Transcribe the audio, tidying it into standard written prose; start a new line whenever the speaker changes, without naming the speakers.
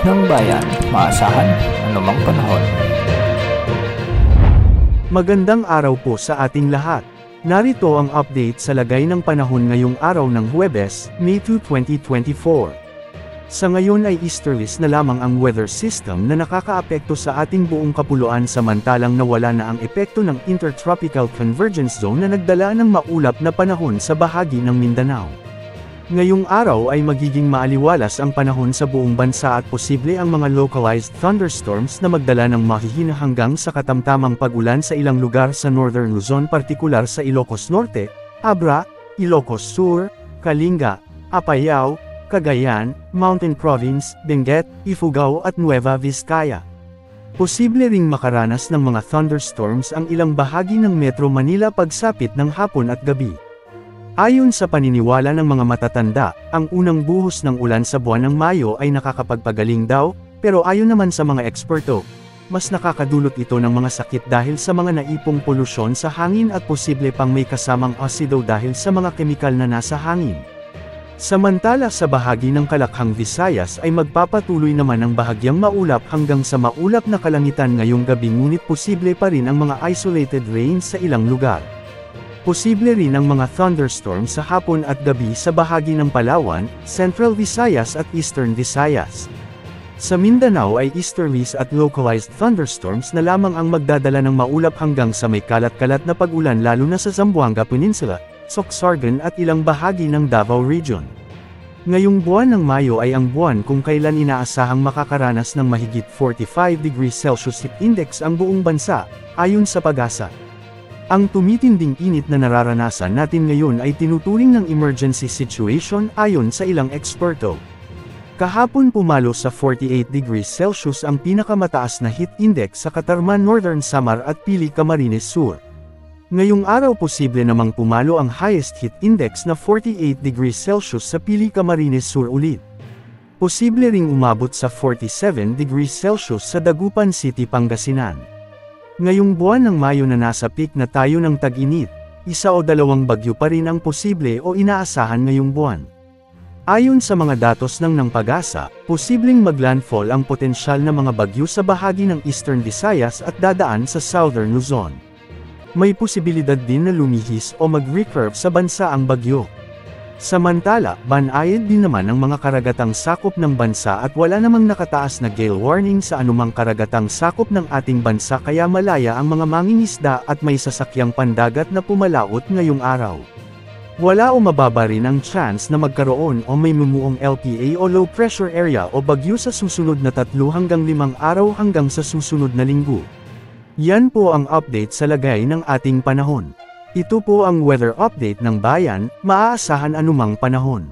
ng bayan, maasahan anumang panahon.
Magandang araw po sa ating lahat. Narito ang update sa lagay ng panahon ngayong araw ng Huwebes, May 2, 2024. Sa ngayon ay easterlies na lamang ang weather system na nakakaapekto sa ating buong kapuluan samantalang nawala na ang epekto ng Intertropical Convergence Zone na nagdala ng maulap na panahon sa bahagi ng Mindanao. Ngayong araw ay magiging maaliwalas ang panahon sa buong bansa at posible ang mga localized thunderstorms na magdala ng mahihina hanggang sa katamtamang pag-ulan sa ilang lugar sa Northern Luzon, partikular sa Ilocos Norte, Abra, Ilocos Sur, Kalinga, Apayao, Cagayan, Mountain Province, Benguet, Ifugao at Nueva Vizcaya. Posible ring makaranas ng mga thunderstorms ang ilang bahagi ng Metro Manila pagsapit ng hapon at gabi. Ayon sa paniniwala ng mga matatanda, ang unang buhos ng ulan sa buwan ng Mayo ay nakakapagpagaling daw, pero ayon naman sa mga eksperto, mas nakakadulot ito ng mga sakit dahil sa mga naipong polusyon sa hangin at posible pang may kasamang asido dahil sa mga kemikal na nasa hangin. Samantala sa bahagi ng Kalakhang Visayas ay magpapatuloy naman ang bahagyang maulap hanggang sa maulap na kalangitan ngayong gabi, ngunit posible pa rin ang mga isolated rains sa ilang lugar. Posible rin ang mga thunderstorms sa hapon at gabi sa bahagi ng Palawan, Central Visayas at Eastern Visayas. Sa Mindanao ay easterlies at localized thunderstorms na lamang ang magdadala ng maulap hanggang sa may kalat-kalat na pag-ulan lalo na sa Zamboanga Peninsula, Sorsogon at ilang bahagi ng Davao Region. Ngayong buwan ng Mayo ay ang buwan kung kailan inaasahang makakaranas ng mahigit 45 degrees Celsius heat index ang buong bansa, ayon sa PAGASA. Ang tumitinding init na nararanasan natin ngayon ay tinuturing ng emergency situation ayon sa ilang eksperto. Kahapon pumalo sa 48 degrees Celsius ang pinakamataas na heat index sa Catarman, Northern Samar at Pili, Camarines Sur. Ngayong araw posible namang pumalo ang highest heat index na 48 degrees Celsius sa Pili, Camarines Sur ulit. Posible ring umabot sa 47 degrees Celsius sa Dagupan City, Pangasinan. Ngayong buwan ng Mayo na nasa peak na tayo ng tag-init, isa o dalawang bagyo pa rin ang posible o inaasahan ngayong buwan. Ayon sa mga datos ng PAGASA, posibleng maglandfall ang potensyal na mga bagyo sa bahagi ng Eastern Visayas at dadaan sa Southern Luzon. May posibilidad din na lumihis o mag-recurve sa bansa ang bagyo. Samantala, banayad din naman ang mga karagatang sakop ng bansa at wala namang nakataas na gale warning sa anumang karagatang sakop ng ating bansa, kaya malaya ang mga mangingisda at may sasakyang pandagat na pumalaot ngayong araw. Wala o mababa rin ang chance na magkaroon o may mumuong LPA o low pressure area o bagyo sa susunod na 3 hanggang 5 araw hanggang sa susunod na linggo. Yan po ang update sa lagay ng ating panahon. Ito po ang weather update ng bayan, maaasahan anumang panahon.